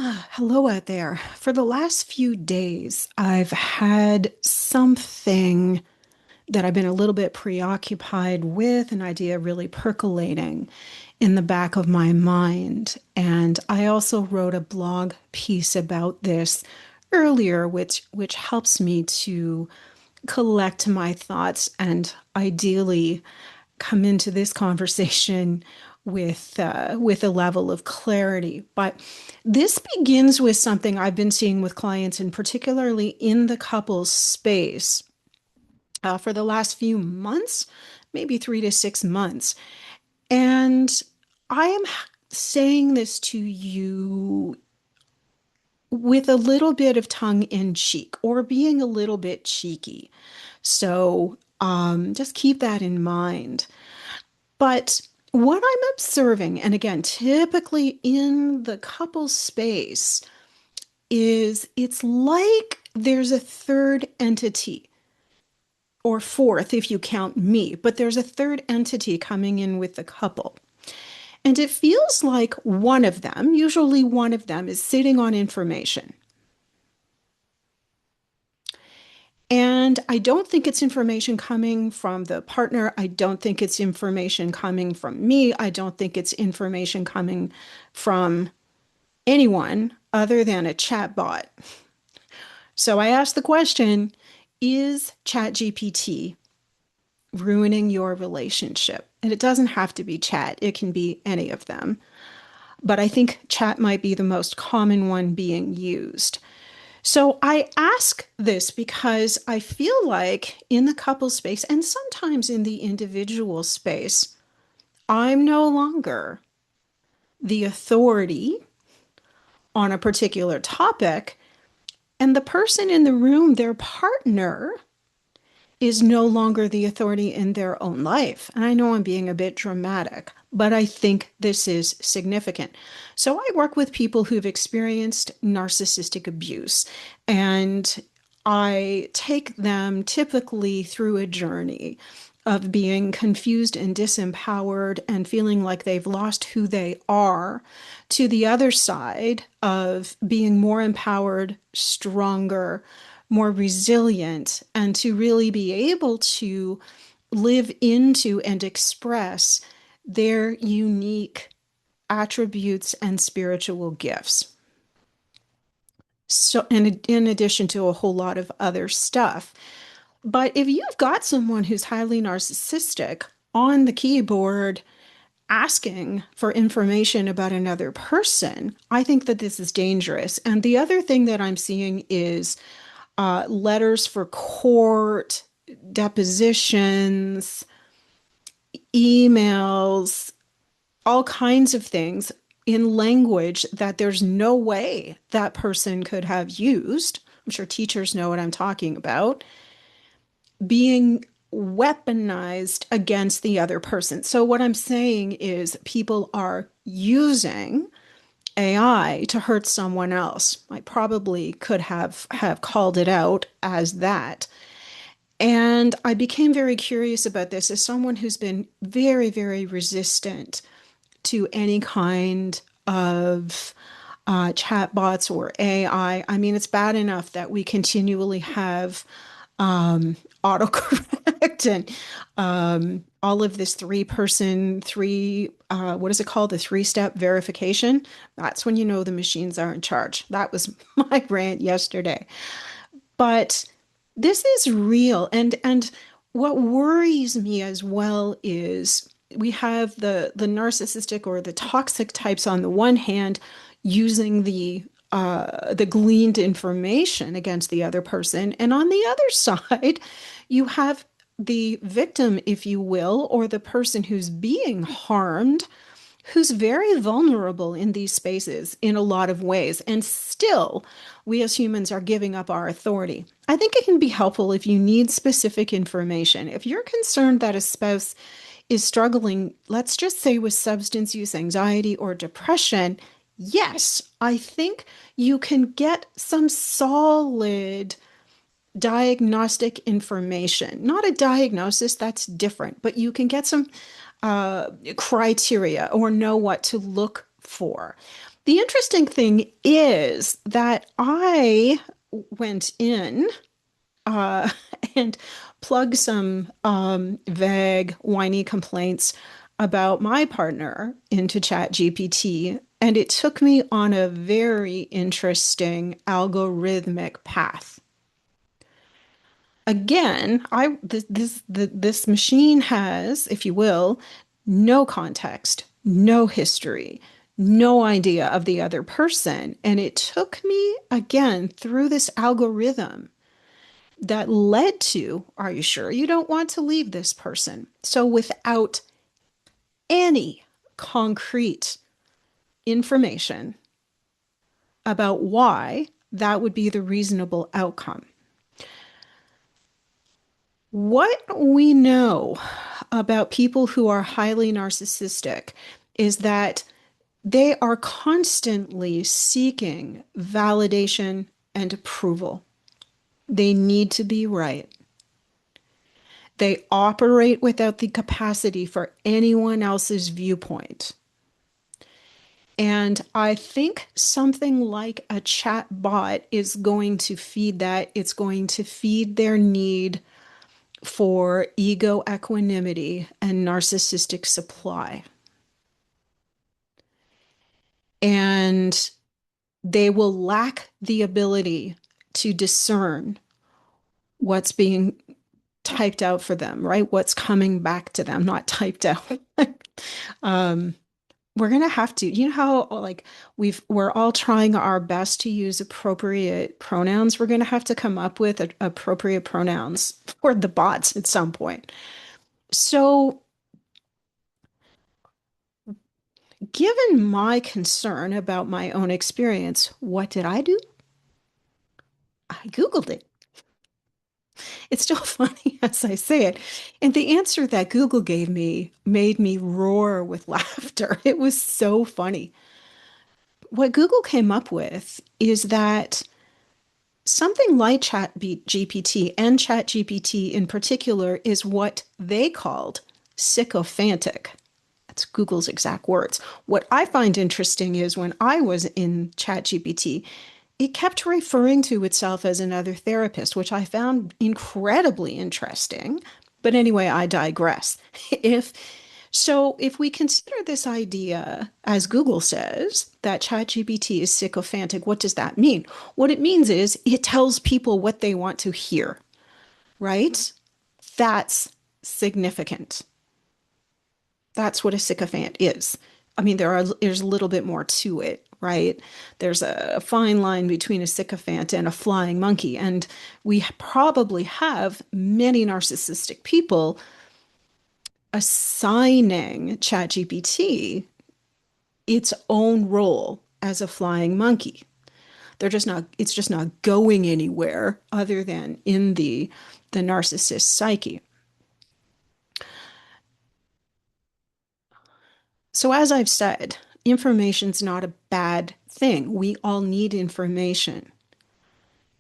Hello out there. For the last few days, I've had something that I've been a little bit preoccupied with, an idea really percolating in the back of my mind. And I also wrote a blog piece about this earlier, which helps me to collect my thoughts and ideally come into this conversation with a level of clarity. But this begins with something I've been seeing with clients, and particularly in the couples space for the last few months, maybe 3 to 6 months. And I am saying this to you with a little bit of tongue in cheek or being a little bit cheeky. So just keep that in mind. But what I'm observing, and again, typically in the couple space, is it's like there's a third entity, or fourth if you count me, but there's a third entity coming in with the couple. And it feels like one of them, usually one of them, is sitting on information. And I don't think it's information coming from the partner. I don't think it's information coming from me. I don't think it's information coming from anyone other than a chat bot. So I asked the question, is ChatGPT ruining your relationship? And it doesn't have to be chat, it can be any of them. But I think chat might be the most common one being used. So I ask this because I feel like in the couple space and sometimes in the individual space, I'm no longer the authority on a particular topic, and the person in the room, their partner, is no longer the authority in their own life. And I know I'm being a bit dramatic, but I think this is significant. So I work with people who've experienced narcissistic abuse, and I take them typically through a journey of being confused and disempowered and feeling like they've lost who they are, to the other side of being more empowered, stronger, more resilient, and to really be able to live into and express their unique attributes and spiritual gifts. So, in addition to a whole lot of other stuff. But if you've got someone who's highly narcissistic on the keyboard asking for information about another person, I think that this is dangerous. And the other thing that I'm seeing is letters for court, depositions, emails, all kinds of things in language that there's no way that person could have used. I'm sure teachers know what I'm talking about, being weaponized against the other person. So, what I'm saying is people are using AI to hurt someone else. I probably could have called it out as that. And I became very curious about this as someone who's been very, very resistant to any kind of chatbots or AI. I mean, it's bad enough that we continually have autocorrect and all of this what is it called? The three-step verification. That's when you know the machines are in charge. That was my rant yesterday. But this is real. And what worries me as well is we have the narcissistic or the toxic types on the one hand using the gleaned information against the other person. And on the other side, you have the victim, if you will, or the person who's being harmed, who's very vulnerable in these spaces in a lot of ways. And still, we as humans are giving up our authority. I think it can be helpful if you need specific information. If you're concerned that a spouse is struggling, let's just say with substance use, anxiety, or depression, yes, I think you can get some solid diagnostic information. Not a diagnosis, that's different, but you can get some criteria or know what to look for. The interesting thing is that I went in uh, and plugged some vague, whiny complaints about my partner into ChatGPT, and it took me on a very interesting algorithmic path. Again, this machine has, if you will, no context, no history, no idea of the other person. And it took me again through this algorithm that led to, are you sure you don't want to leave this person? So without any concrete information about why that would be the reasonable outcome. What we know about people who are highly narcissistic is that they are constantly seeking validation and approval. They need to be right. They operate without the capacity for anyone else's viewpoint. And I think something like a chat bot is going to feed that. It's going to feed their need for ego equanimity and narcissistic supply. And they will lack the ability to discern what's being typed out for them, right? What's coming back to them, not typed out. um, we're going to have to, you know how like we're all trying our best to use appropriate pronouns. We're going to have to come up with appropriate pronouns for the bots at some point. So, given my concern about my own experience, what did I do? I Googled it. It's still funny as I say it. And the answer that Google gave me made me roar with laughter. It was so funny. What Google came up with is that something like ChatGPT and ChatGPT in particular is what they called sycophantic. That's Google's exact words. What I find interesting is when I was in ChatGPT, it kept referring to itself as another therapist, which I found incredibly interesting. But anyway, I digress. If if we consider this idea, as Google says, that ChatGPT is sycophantic, what does that mean? What it means is it tells people what they want to hear, right? That's significant. That's what a sycophant is. I mean, there's a little bit more to it, right? There's a fine line between a sycophant and a flying monkey. And we probably have many narcissistic people assigning ChatGPT its own role as a flying monkey. It's just not going anywhere other than in the narcissist psyche. So, as I've said, information's not a bad thing. We all need information.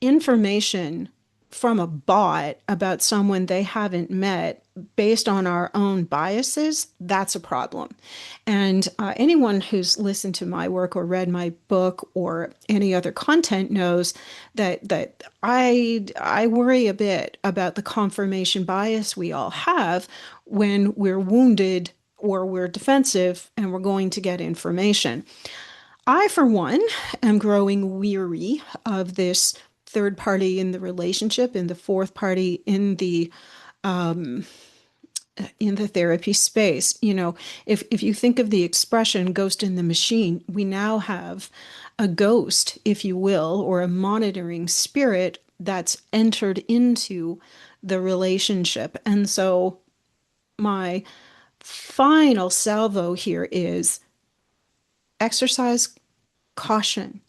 Information from a bot about someone they haven't met based on our own biases, that's a problem. And anyone who's listened to my work or read my book or any other content knows that I worry a bit about the confirmation bias we all have when we're wounded or we're defensive and we're going to get information. I, for one, am growing weary of this third party in the relationship and the fourth party um, in the therapy space. You know, if you think of the expression ghost in the machine, we now have a ghost, if you will, or a monitoring spirit that's entered into the relationship. And so my final salvo here is exercise caution.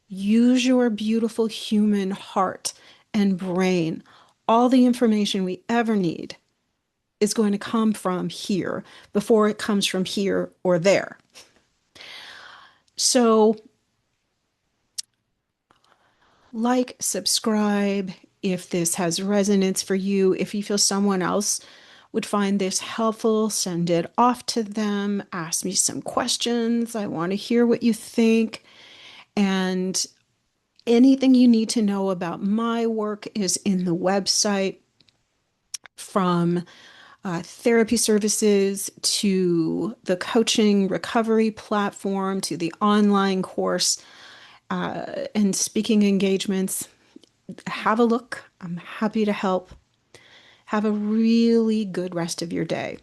Use your beautiful human heart and brain. All the information we ever need is going to come from here before it comes from here or there. So, subscribe if this has resonance for you, if you feel someone else would find this helpful, send it off to them, ask me some questions. I want to hear what you think. And anything you need to know about my work is in the website, from therapy services to the coaching recovery platform to the online course and speaking engagements. Have a look. I'm happy to help. Have a really good rest of your day.